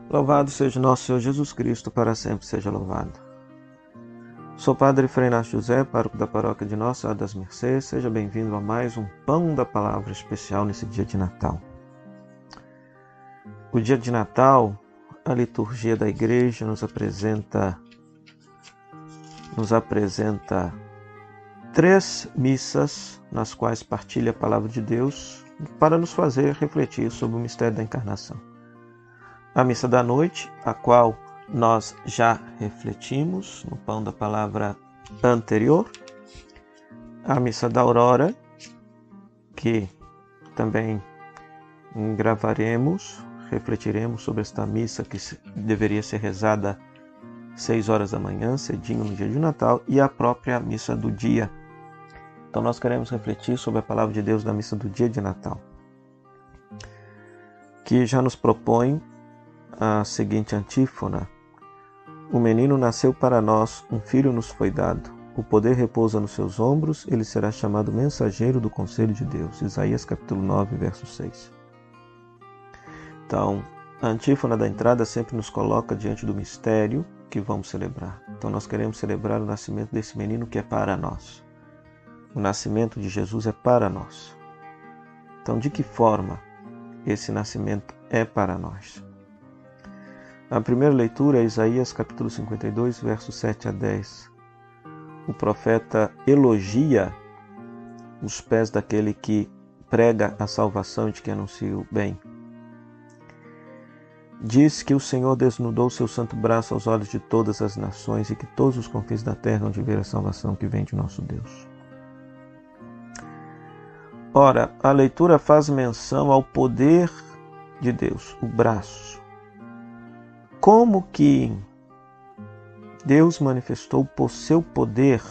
Louvado seja nosso Senhor Jesus Cristo, para sempre seja louvado. Sou Padre Frei Inácio José, pároco da paróquia de Nossa Senhora das Mercês. Seja bem-vindo a mais um Pão da Palavra especial nesse dia de Natal. O dia de Natal, a liturgia da Igreja nos apresenta 3 missas nas quais partilha a Palavra de Deus para nos fazer refletir sobre o mistério da encarnação. A missa da noite, a qual nós já refletimos no Pão da Palavra anterior. A missa da aurora, que também gravaremos, refletiremos sobre esta missa que deveria ser rezada 6 horas da manhã, cedinho no dia de Natal, e a própria missa do dia. Então nós queremos refletir sobre a Palavra de Deus da missa do dia de Natal, que já nos propõe a seguinte antífona: o menino nasceu para nós, um filho nos foi dado, o poder repousa nos seus ombros, ele será chamado mensageiro do conselho de Deus. Isaías capítulo 9, verso 6. Então, a antífona da entrada sempre nos coloca diante do mistério que vamos celebrar. Então nós queremos celebrar o nascimento desse menino que é para nós. O nascimento de Jesus é para nós. Então, de que forma esse nascimento é para nós? A primeira leitura é Isaías capítulo 52, versos 7 a 10. O profeta elogia os pés daquele que prega a salvação e de que anuncia o bem. Diz que o Senhor desnudou seu santo braço aos olhos de todas as nações e que todos os confins da terra hão de ver a salvação que vem de nosso Deus. Ora, a leitura faz menção ao poder de Deus, o braço. Como que Deus manifestou o seu poder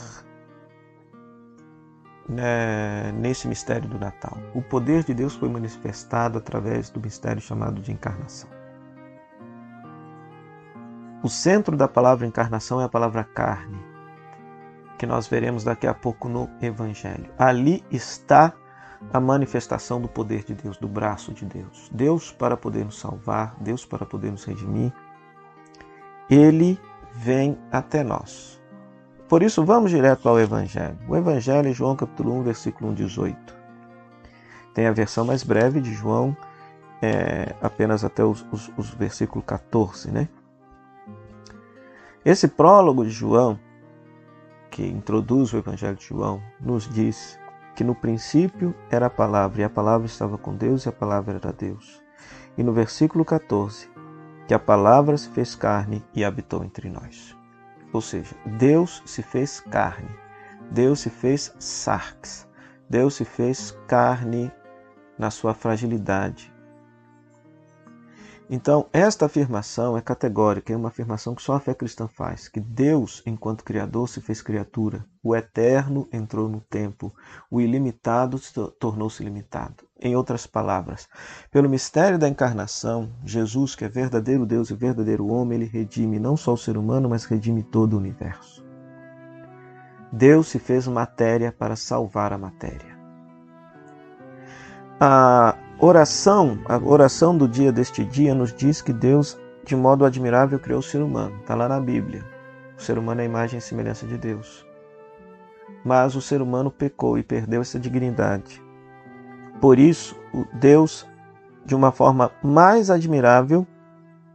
nesse mistério do Natal? O poder de Deus foi manifestado através do mistério chamado de encarnação. O centro da palavra encarnação é a palavra carne, que nós veremos daqui a pouco no Evangelho. Ali está a manifestação do poder de Deus, do braço de Deus. Deus para poder nos salvar, Deus para poder nos redimir. Ele vem até nós. Por isso, vamos direto ao Evangelho. O Evangelho é João capítulo 1, versículo 18. Tem a versão mais breve de João, apenas até os versículo 14, né? Esse prólogo de João, que introduz o Evangelho de João, nos diz que no princípio era a palavra, e a palavra estava com Deus, e a palavra era Deus. E no versículo 14, que a palavra se fez carne e habitou entre nós. Ou seja, Deus se fez carne, Deus se fez sarx, Deus se fez carne na sua fragilidade. Então, esta afirmação é categórica, é uma afirmação que só a fé cristã faz, que Deus, enquanto Criador, se fez criatura, o eterno entrou no tempo, o ilimitado tornou-se limitado. Em outras palavras, pelo mistério da encarnação, Jesus, que é verdadeiro Deus e verdadeiro homem, ele redime não só o ser humano, mas redime todo o universo. Deus se fez matéria para salvar a matéria. A oração do dia deste dia nos diz que Deus, de modo admirável, criou o ser humano. Está lá na Bíblia. O ser humano é a imagem e semelhança de Deus. Mas o ser humano pecou e perdeu essa dignidade. Por isso, Deus, de uma forma mais admirável,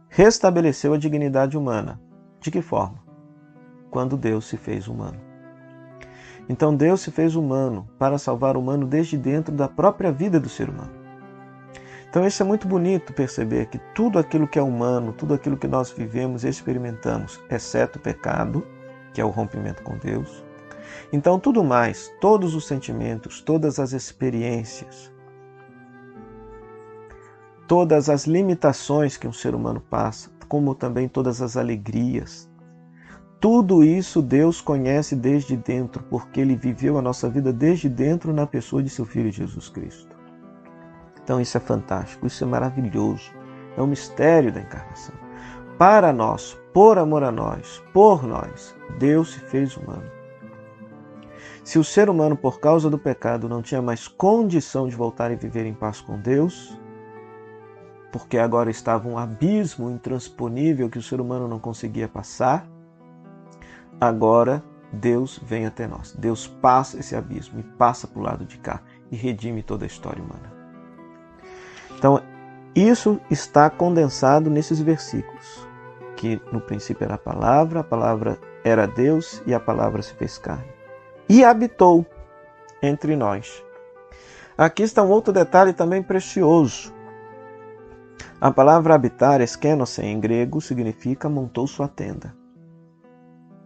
restabeleceu a dignidade humana. De que forma? Quando Deus se fez humano. Então Deus se fez humano para salvar o humano desde dentro da própria vida do ser humano. Então isso é muito bonito perceber que tudo aquilo que é humano, tudo aquilo que nós vivemos e experimentamos, exceto o pecado, que é o rompimento com Deus. Então tudo mais, todos os sentimentos, todas as experiências, todas as limitações que um ser humano passa, como também todas as alegrias, tudo isso Deus conhece desde dentro, porque Ele viveu a nossa vida desde dentro na pessoa de seu Filho Jesus Cristo. Então isso é fantástico, isso é maravilhoso, é o mistério da encarnação. Para nós, por amor a nós, por nós, Deus se fez humano. Se o ser humano, por causa do pecado, não tinha mais condição de voltar e viver em paz com Deus, porque agora estava um abismo intransponível que o ser humano não conseguia passar. Agora Deus vem até nós. Deus passa esse abismo e passa para o lado de cá e redime toda a história humana. Então, isso está condensado nesses versículos, que no princípio era a palavra era Deus e a palavra se fez carne e habitou entre nós. Aqui está um outro detalhe também precioso. A palavra habitar, eskenose em grego, significa montou sua tenda.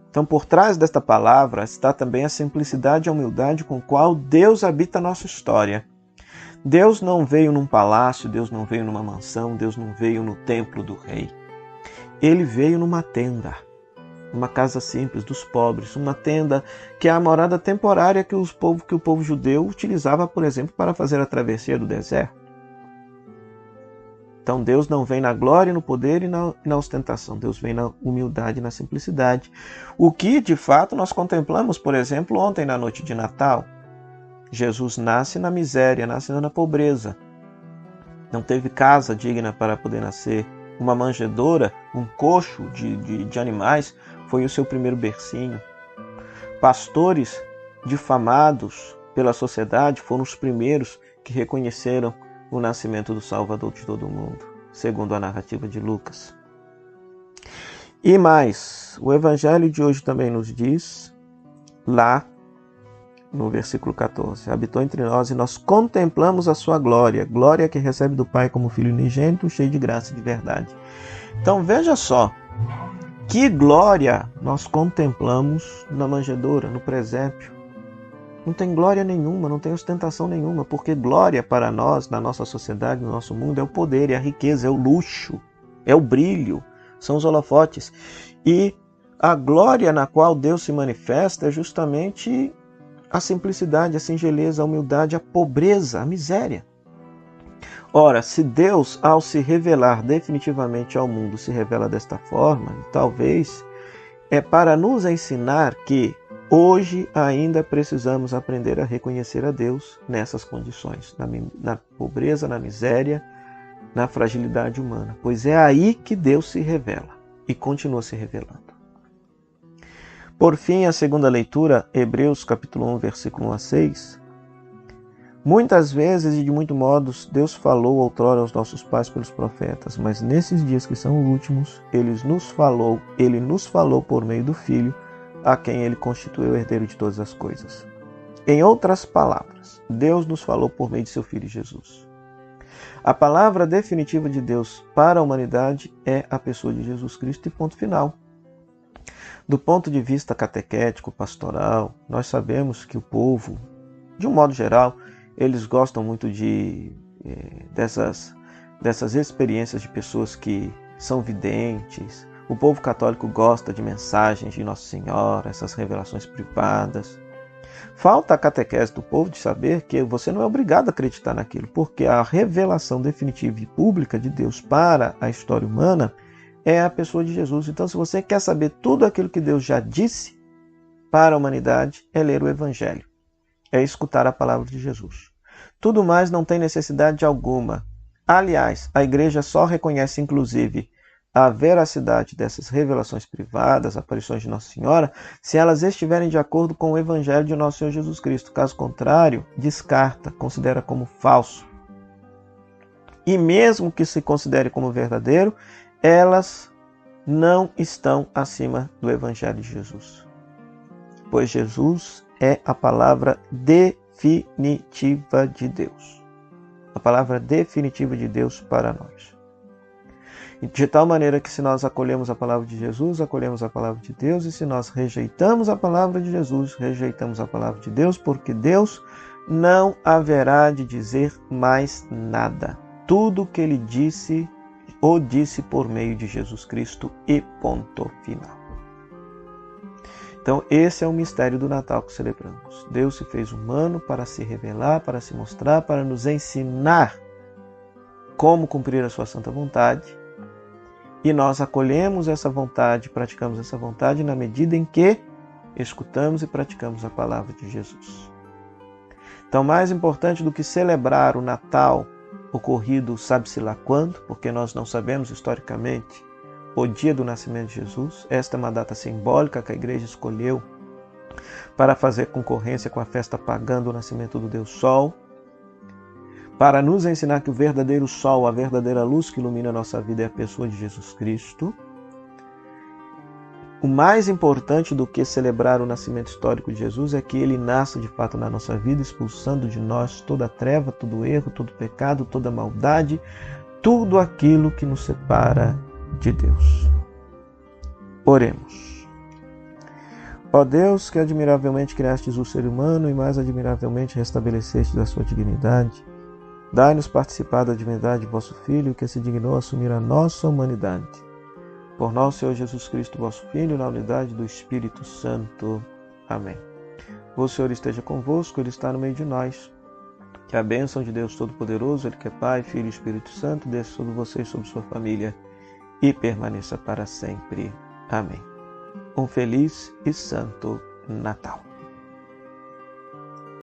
Então, por trás desta palavra está também a simplicidade e a humildade com qual Deus habita a nossa história. Deus não veio num palácio, Deus não veio numa mansão, Deus não veio no templo do rei. Ele veio numa tenda, uma casa simples dos pobres, uma tenda que é a morada temporária que o povo judeu utilizava, por exemplo, para fazer a travessia do deserto. Então Deus não vem na glória, no poder e na ostentação. Deus vem na humildade e na simplicidade. O que, de fato, nós contemplamos, por exemplo, ontem na noite de Natal. Jesus nasce na miséria, nasce na pobreza. Não teve casa digna para poder nascer. Uma manjedoura, um coxo de animais, foi o seu primeiro bercinho. Pastores difamados pela sociedade foram os primeiros que reconheceram o nascimento do Salvador de todo o mundo, segundo a narrativa de Lucas. E mais, o Evangelho de hoje também nos diz, lá no versículo 14, habitou entre nós e nós contemplamos a sua glória, glória que recebe do Pai como Filho unigênito, cheio de graça e de verdade. Então veja só, que glória nós contemplamos na manjedoura, no presépio. Não tem glória nenhuma, não tem ostentação nenhuma, porque glória para nós, na nossa sociedade, no nosso mundo, é o poder, é a riqueza, é o luxo, é o brilho, são os holofotes. E a glória na qual Deus se manifesta é justamente a simplicidade, a singeleza, a humildade, a pobreza, a miséria. Ora, se Deus, ao se revelar definitivamente ao mundo, se revela desta forma, talvez é para nos ensinar que hoje ainda precisamos aprender a reconhecer a Deus nessas condições, na pobreza, na miséria, na fragilidade humana, pois é aí que Deus se revela e continua se revelando. Por fim, a segunda leitura, Hebreus capítulo 1, versículo 1 a 6. Muitas vezes e de muitos modos Deus falou outrora aos nossos pais pelos profetas, mas nesses dias que são últimos, Ele nos falou por meio do Filho, a quem Ele constituiu o herdeiro de todas as coisas. Em outras palavras, Deus nos falou por meio de seu Filho Jesus. A palavra definitiva de Deus para a humanidade é a pessoa de Jesus Cristo e ponto final. Do ponto de vista catequético, pastoral, nós sabemos que o povo, de um modo geral, eles gostam muito dessas experiências de pessoas que são videntes. O povo católico gosta de mensagens de Nossa Senhora, essas revelações privadas. Falta a catequese do povo de saber que você não é obrigado a acreditar naquilo, porque a revelação definitiva e pública de Deus para a história humana é a pessoa de Jesus. Então, se você quer saber tudo aquilo que Deus já disse para a humanidade, é ler o Evangelho, é escutar a palavra de Jesus. Tudo mais não tem necessidade alguma. Aliás, a igreja só reconhece, inclusive, a veracidade dessas revelações privadas, aparições de Nossa Senhora, se elas estiverem de acordo com o Evangelho de Nosso Senhor Jesus Cristo. Caso contrário, descarta, considera como falso. E mesmo que se considere como verdadeiro, elas não estão acima do Evangelho de Jesus. Pois Jesus é a palavra definitiva de Deus. A palavra definitiva de Deus para nós. De tal maneira que se nós acolhemos a palavra de Jesus, acolhemos a palavra de Deus, e se nós rejeitamos a palavra de Jesus, rejeitamos a palavra de Deus, porque Deus não haverá de dizer mais nada. Tudo o que Ele disse, o disse por meio de Jesus Cristo e ponto final. Então esse é o mistério do Natal que celebramos. Deus se fez humano para se revelar, para se mostrar, para nos ensinar como cumprir a sua santa vontade. E nós acolhemos essa vontade, praticamos essa vontade na medida em que escutamos e praticamos a palavra de Jesus. Então, mais importante do que celebrar o Natal ocorrido sabe-se lá quando, porque nós não sabemos historicamente o dia do nascimento de Jesus. Esta é uma data simbólica que a igreja escolheu para fazer concorrência com a festa pagã do nascimento do Deus Sol, para nos ensinar que o verdadeiro sol, a verdadeira luz que ilumina a nossa vida é a pessoa de Jesus Cristo. O mais importante do que celebrar o nascimento histórico de Jesus é que ele nasça de fato na nossa vida, expulsando de nós toda treva, todo erro, todo pecado, toda maldade, tudo aquilo que nos separa de Deus. Oremos. Ó Deus, que admiravelmente criastes o ser humano e mais admiravelmente restabelecestes a sua dignidade, dai-nos participar da divindade de vosso Filho, que se dignou a assumir a nossa humanidade. Por nosso Senhor Jesus Cristo, vosso Filho, na unidade do Espírito Santo. Amém. O Senhor esteja convosco, Ele está no meio de nós. Que a bênção de Deus Todo-Poderoso, Ele que é Pai, Filho e Espírito Santo, desça sobre você e sobre sua família e permaneça para sempre. Amém. Um feliz e santo Natal.